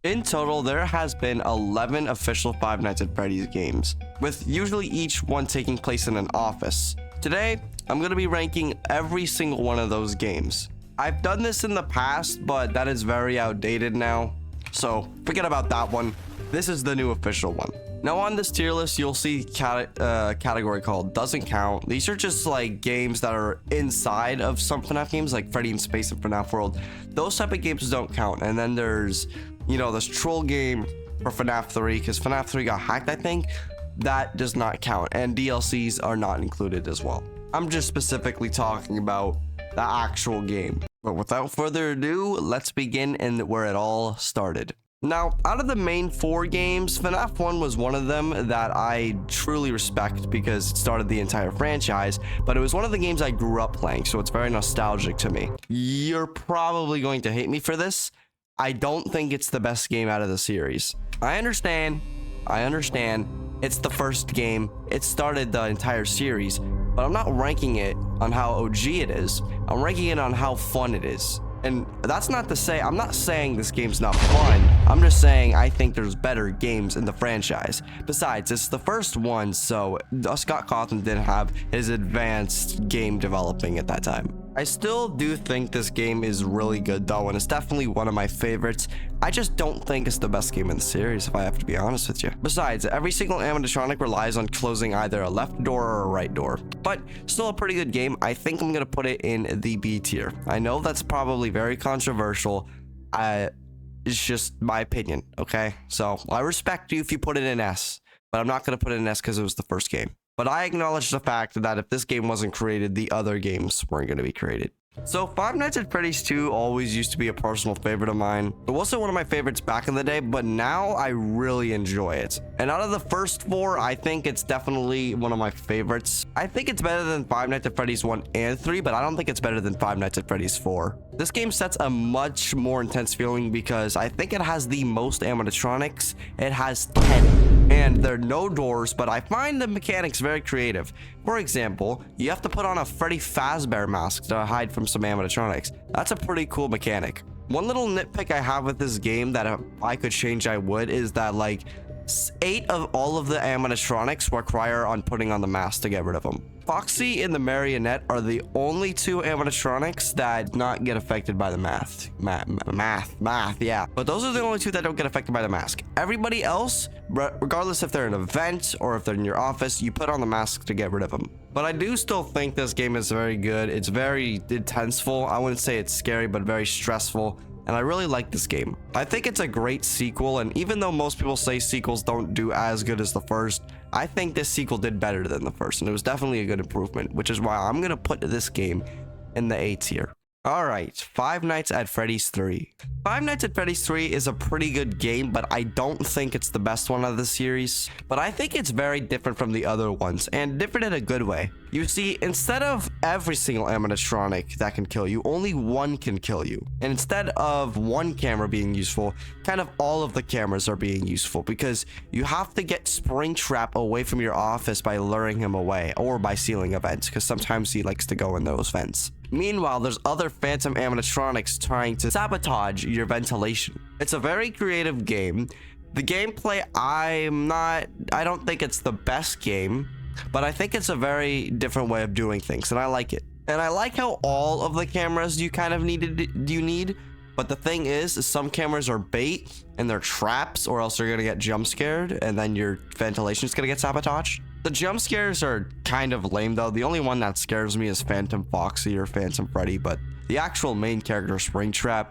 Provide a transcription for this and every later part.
In total, there has been 11 official Five Nights at Freddy's games, with usually each one taking place in an office. Today, I'm going to be ranking every single one of those games. I've done this in the past, but that is very outdated now, so forget about that one. This is the new official one. Now on this tier list, you'll see category called doesn't count. These are just like games that are inside of some FNAF games, like Freddy in Space and FNAF World. Those type of games don't count. And then there's, this troll game for FNAF 3, because FNAF 3 got hacked, I think. That does not count, and DLCs are not included as well. I'm just specifically talking about the actual game. But without further ado, let's begin and where it all started. Now, out of the main 4 games, FNAF 1 was one of them that I truly respect because it started the entire franchise, but it was one of the games I grew up playing, so it's very nostalgic to me. You're probably going to hate me for this. I don't think it's the best game out of the series. I understand. It's the first game. It started the entire series, but I'm not ranking it on how OG it is. I'm ranking it on how fun it is. And that's not to say, I'm not saying this game's not fun. I'm just saying I think there's better games in the franchise. Besides, it's the first one, so Scott Cawthon didn't have his advanced game developing at that time. I still do think this game is really good though, and it's definitely one of my favorites. I just don't think it's the best game in the series, if I have to be honest with you. Besides, every single animatronic relies on closing either a left door or a right door. But still a pretty good game. I think I'm gonna put it in the B tier. I know that's probably very controversial. It's just my opinion, okay? So I respect you if you put it in S, but I'm not gonna put it in S because it was the first game. But I acknowledge the fact that if this game wasn't created, the other games weren't going to be created. So Five Nights at Freddy's 2 always used to be a personal favorite of mine. It wasn't one of my favorites back in the day, but now I really enjoy it. And out of the first 4, I think it's definitely one of my favorites. I think it's better than Five Nights at Freddy's 1 and 3, but I don't think it's better than Five Nights at Freddy's 4. This game sets a much more intense feeling because I think it has the most animatronics. It has 10. And there are no doors, but I find the mechanics very creative. For example, you have to put on a Freddy Fazbear mask to hide from some animatronics. That's a pretty cool mechanic. One little nitpick I have with this game that if I could change I would is that like 8 of all of the animatronics require on putting on the mask to get rid of them. Foxy and the Marionette are the only 2 animatronics that not get affected by the math, yeah. But those are the only 2 that don't get affected by the mask. Everybody else, regardless if they're in an event or if they're in your office, you put on the mask to get rid of them. But I do still think this game is very good. It's very intenseful. I wouldn't say it's scary, but very stressful. And I really like this game. I think it's a great sequel, and even though most people say sequels don't do as good as the first, I think this sequel did better than the first, and it was definitely a good improvement, which is why I'm gonna put this game in the A tier. Alright, Five Nights at Freddy's 3. Five Nights at Freddy's 3 is a pretty good game, but I don't think it's the best one of the series. But I think it's very different from the other ones, and different in a good way. You see, instead of every single animatronic that can kill you, only one can kill you. And instead of one camera being useful, kind of all of the cameras are being useful, because you have to get Springtrap away from your office by luring him away, or by sealing a vent, because sometimes he likes to go in those vents. Meanwhile, there's other phantom animatronics trying to sabotage your ventilation. It's a very creative game. The gameplay, I don't think it's the best game, but I think it's a very different way of doing things, and I like it. And I like how all of the cameras you need, but the thing is some cameras are bait and they're traps, or else you're gonna get jump scared and then your ventilation is gonna get sabotaged. The jump scares are kind of lame though. The only one that scares me is Phantom Foxy or Phantom Freddy, but the actual main character, Springtrap,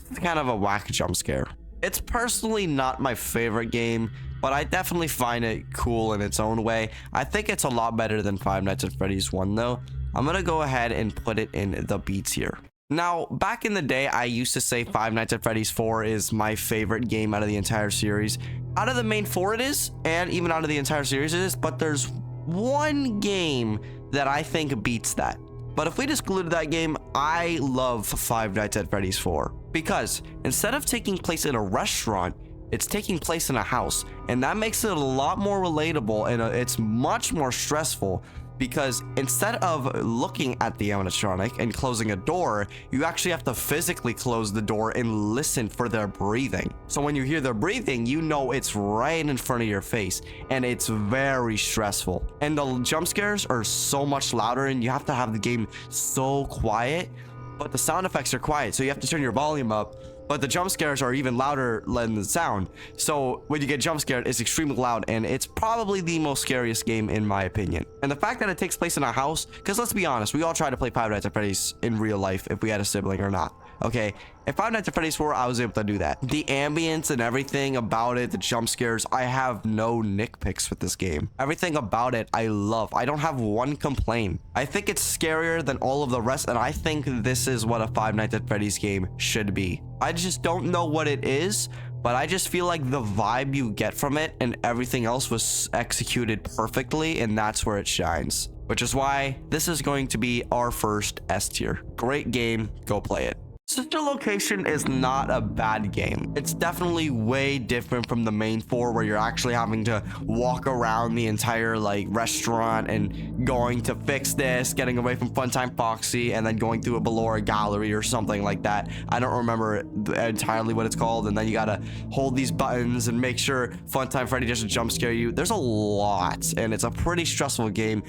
it's kind of a whack jump scare. It's personally not my favorite game, but I definitely find it cool in its own way. I think it's a lot better than Five Nights at Freddy's 1 though. I'm gonna go ahead and put it in the B tier. Now, back in the day, I used to say Five Nights at Freddy's 4 is my favorite game out of the entire series. Out of the main 4 it is, and even out of the entire series it is, but there's one game that I think beats that. But if we exclude that game, I love Five Nights at Freddy's 4. Because instead of taking place in a restaurant, it's taking place in a house. And that makes it a lot more relatable, and it's much more stressful. because instead of looking at the animatronic and closing a door, you actually have to physically close the door and listen for their breathing. So when you hear their breathing, you know it's right in front of your face, and it's very stressful. And the jump scares are so much louder, and you have to have the game so quiet, but the sound effects are quiet, so you have to turn your volume up. But the jump scares are even louder than the sound. So when you get jump scared, it's extremely loud, and it's probably the most scariest game in my opinion. And the fact that it takes place in a house, because let's be honest, we all try to play Five Nights at Freddy's in real life if we had a sibling or not. Okay, in Five Nights at Freddy's 4, I was able to do that. The ambience and everything about it, the jump scares, I have no nitpicks with this game. Everything about it, I love. I don't have one complaint. I think it's scarier than all of the rest, and I think this is what a Five Nights at Freddy's game should be. I just don't know what it is, but I just feel like the vibe you get from it and everything else was executed perfectly, and that's where it shines. Which is why this is going to be our first S tier. Great game, go play it. Sister Location is not a bad game. It's definitely way different from the main 4, where you're actually having to walk around the entire like restaurant and going to fix this, getting away from Funtime Foxy, and then going through a Ballora gallery or something like that. I don't remember entirely what it's called. And then you gotta hold these buttons and make sure Funtime Freddy doesn't jump scare you. There's a lot, and it's a pretty stressful game.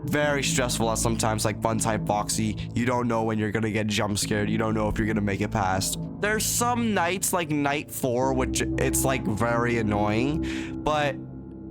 Very stressful at sometimes, like Funtime Foxy. You don't know when you're gonna get jump scared. You don't know if you're gonna make it past. There's some nights like night 4, which it's like very annoying, but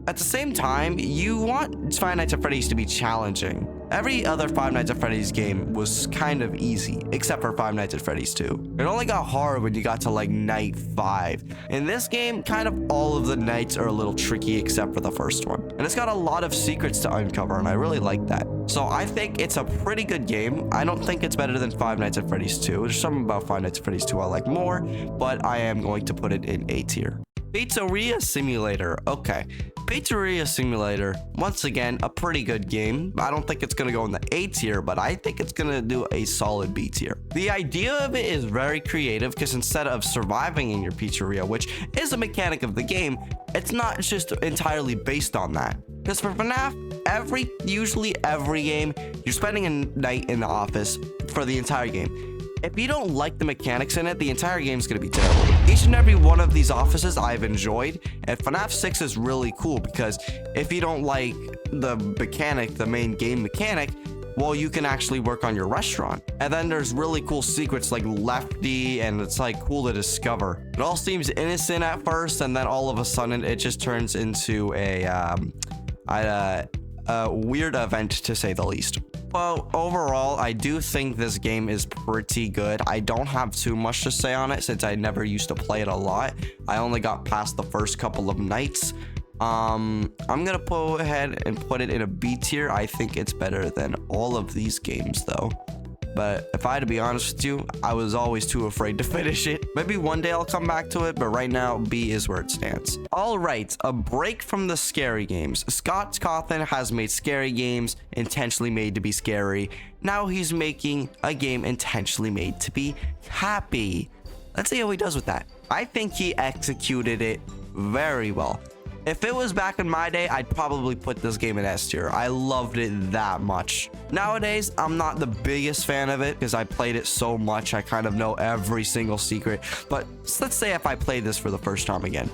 at the same time, you want Five Nights at Freddy's to be challenging. Every other Five Nights at Freddy's game was kind of easy, except for Five Nights at Freddy's 2. It only got hard when you got to like night 5. In this game, kind of all of the nights are a little tricky except for the first one. And it's got a lot of secrets to uncover, and I really like that. So I think it's a pretty good game. I don't think it's better than Five Nights at Freddy's 2. There's something about Five Nights at Freddy's 2 I like more, but I am going to put it in A tier. Pizzeria Simulator. Okay. Pizzeria Simulator, once again, a pretty good game. I don't think it's going to go in the A tier, but I think it's going to do a solid B tier. The idea of it is very creative, because instead of surviving in your pizzeria, which is a mechanic of the game, it's not just entirely based on that. Because for FNAF, usually every game, you're spending a night in the office for the entire game. If you don't like the mechanics in it, the entire game is going to be terrible. Each and every one of these offices I've enjoyed, and FNAF 6 is really cool because if you don't like the mechanic, the main game mechanic, well, you can actually work on your restaurant. And then there's really cool secrets like Lefty, and it's like cool to discover. It all seems innocent at first, and then all of a sudden it just turns into a weird event, to say the least. Well, overall, I do think this game is pretty good. I don't have too much to say on it since I never used to play it a lot. I only got past the first couple of nights. I'm gonna go ahead and put it in a B tier. I think it's better than all of these games though. But if I had to be honest with you, I was always too afraid to finish it. Maybe one day I'll come back to it, but right now, B is where it stands. All right, a break from the scary games. Scott Cawthon has made scary games intentionally made to be scary. Now he's making a game intentionally made to be happy. Let's see how he does with that. I think he executed it very well. If it was back in my day, I'd probably put this game in S tier. I loved it that much. Nowadays, I'm not the biggest fan of it because I played it so much. I kind of know every single secret. But let's say if I play this for the first time again,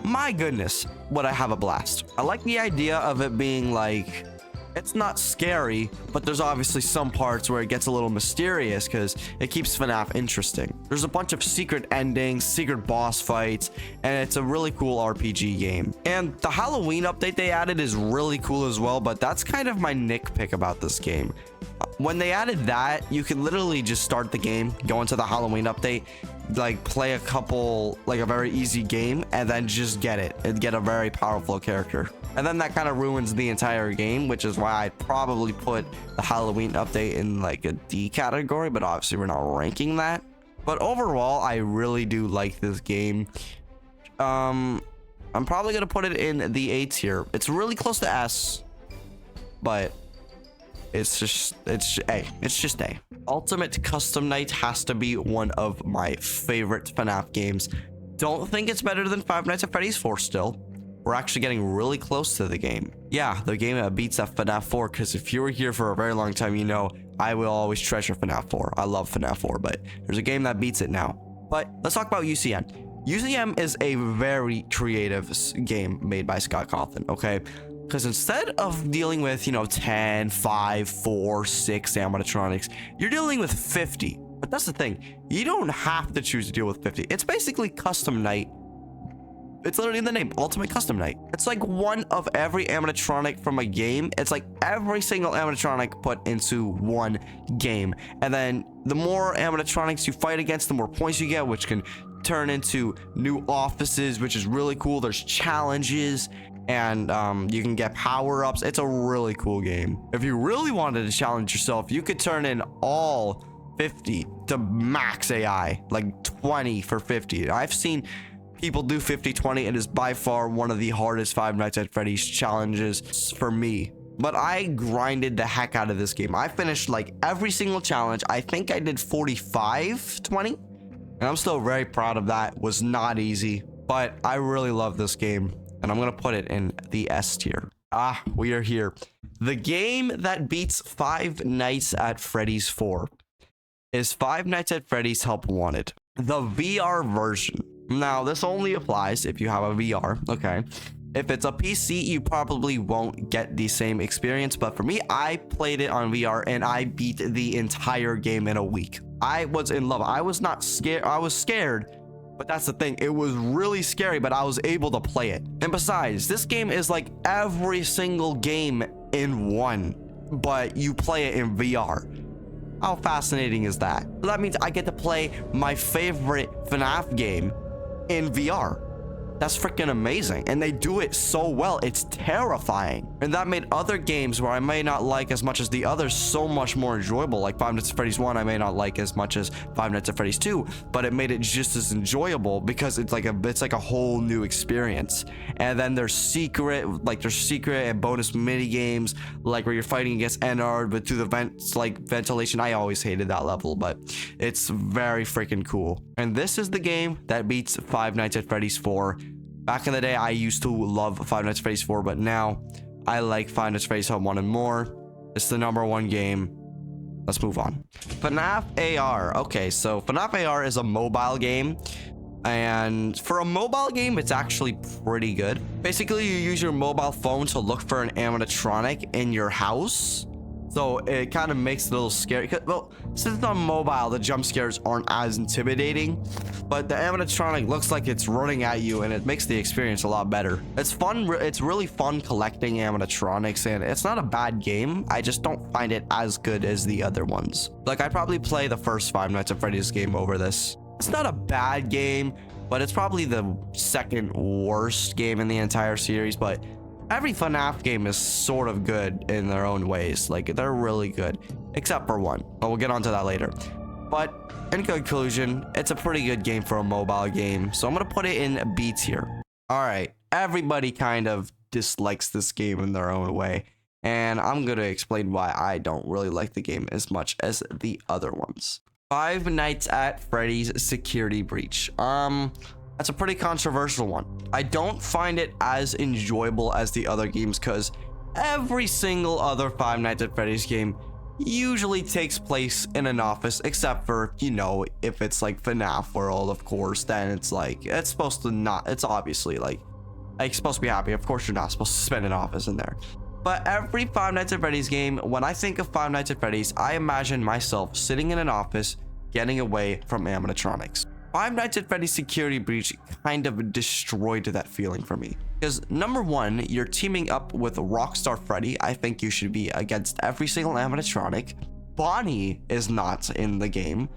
my goodness, would I have a blast. I like the idea of it being like, it's not scary, but there's obviously some parts where it gets a little mysterious because it keeps FNAF interesting. There's a bunch of secret endings, secret boss fights, and it's a really cool RPG game. And the Halloween update they added is really cool as well, but that's kind of my nitpick about this game. When they added that, you can literally just start the game, go into the Halloween update, like play a couple, like a very easy game, and then just get it and get a very powerful character. And then that kind of ruins the entire game, which is why I'd probably put the Halloween update in like a D category, but obviously we're not ranking that. But overall, I really do like this game. I'm probably gonna put it in the A tier. It's really close to S, but it's just A. Ultimate Custom Night has to be one of my favorite FNAF games. Don't think it's better than Five Nights at Freddy's 4 still. we're actually getting really close to the game. Yeah, the game that beats that FNAF 4, because if you were here for a very long time, you know I will always treasure FNAF 4. I love FNAF 4, but there's a game that beats it now. But let's talk about UCM. UCM is a very creative game made by Scott Cawthon, okay? Because instead of dealing with, 10, 5, 4, 6 animatronics, you're dealing with 50. But that's the thing. You don't have to choose to deal with 50. It's basically custom night. It's literally in the name, Ultimate Custom Night. It's like one of every animatronic from a game. It's like every single animatronic put into one game. And then the more animatronics you fight against, the more points you get, which can turn into new offices, which is really cool. There's challenges, and you can get power-ups. It's a really cool game. If you really wanted to challenge yourself, you could turn in all 50 to max AI, like 20 for 50. I've seen people do 50-20, and is by far one of the hardest Five Nights at Freddy's challenges for me. But I grinded the heck out of this game. I finished like every single challenge. I think I did 45-20, and I'm still very proud of that. It was not easy, but I really love this game, and I'm gonna put it in the S tier. We are here. The game that beats Five Nights at Freddy's 4 is Five Nights at Freddy's Help Wanted, the VR version. Now, this only applies if you have a VR, okay? If it's a PC, you probably won't get the same experience, but for me, I played it on VR and I beat the entire game in a week. I was in love. I was not scared. I was scared, but that's the thing. It was really scary, but I was able to play it. And besides, this game is like every single game in one, but you play it in VR. How fascinating is that? That means I get to play my favorite FNAF game in VR. That's freaking amazing, and they do it so well. It's terrifying, and that made other games where I may not like as much as the others so much more enjoyable. Like Five Nights at Freddy's 1, I may not like as much as Five Nights at Freddy's 2, but it made it just as enjoyable because it's like a whole new experience. And then there's secret and bonus mini games, like where you're fighting against Ennard, but through the vents, like ventilation. I always hated that level, but it's very freaking cool. And this is the game that beats Five Nights at Freddy's 4. Back in the day, I used to love Five Nights at Freddy's 4, but now I like Five Nights at Freddy's Help Wanted more. It's the #1 game. Let's move on. FNAF AR. Okay, so FNAF AR is a mobile game, and for a mobile game, it's actually pretty good. Basically, you use your mobile phone to look for an animatronic in your house. So it kind of makes it a little scary. Well, since it's on mobile, the jump scares aren't as intimidating, but the animatronic looks like it's running at you, and it makes the experience a lot better. It's fun. It's really fun collecting animatronics, and it's not a bad game. I just don't find it as good as the other ones. Like, I'd probably play the first Five Nights at Freddy's game over this. It's not a bad game, but it's probably the second worst game in the entire series. But every FNAF game is sort of good in their own ways. Like, they're really good, except for one, but we'll get onto that later. But in conclusion, it's a pretty good game for a mobile game, so I'm gonna put it in B tier. All right, everybody kind of dislikes this game in their own way, and I'm gonna explain why I don't really like the game as much as the other ones. Five Nights at Freddy's Security Breach. That's a pretty controversial one. I don't find it as enjoyable as the other games, because every single other Five Nights at Freddy's game usually takes place in an office, except for, if it's like FNAF World, of course, then it's like, it's supposed to not, it's obviously like supposed to be happy. Of course, you're not supposed to spend an office in there. But every Five Nights at Freddy's game, when I think of Five Nights at Freddy's, I imagine myself sitting in an office, getting away from animatronics. Five Nights at Freddy's Security Breach kind of destroyed that feeling for me. Because #1, you're teaming up with Rockstar Freddy. I think you should be against every single animatronic. Bonnie is not in the game.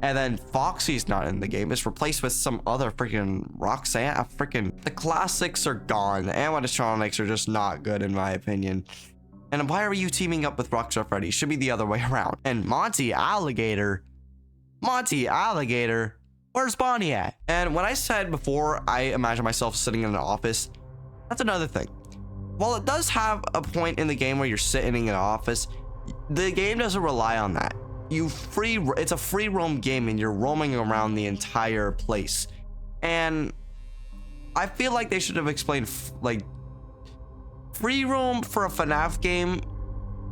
And then Foxy's not in the game. It's replaced with some other freaking Roxanne. The classics are gone. The animatronics are just not good in my opinion. And why are you teaming up with Rockstar Freddy? Should be the other way around. And Monty Alligator, where's Bonnie at? And when I said before, I imagine myself sitting in an office, that's another thing. While it does have a point in the game where you're sitting in an office, the game doesn't rely on that. It's a free roam game, and you're roaming around the entire place. And I feel like they should have explained like free roam for a FNAF game.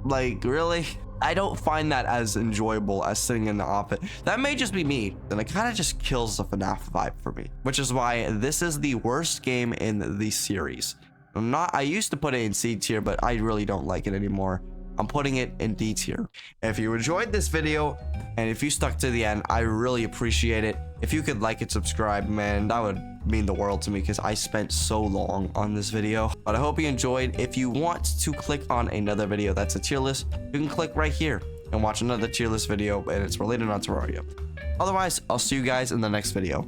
Like, really? I don't find that as enjoyable as sitting in the office. That may just be me, and it kind of just kills the FNAF vibe for me, which is why this is the worst game in the series. I used to put it in C tier, but I really don't like it anymore. I'm putting it in D tier. If you enjoyed this video and if you stuck to the end, I really appreciate it. If you could like and subscribe, man, that would mean the world to me because I spent so long on this video. But I hope you enjoyed. If you want to click on another video that's a tier list, you can click right here and watch another tier list video, and it's related on Terraria. Otherwise, I'll see you guys in the next video.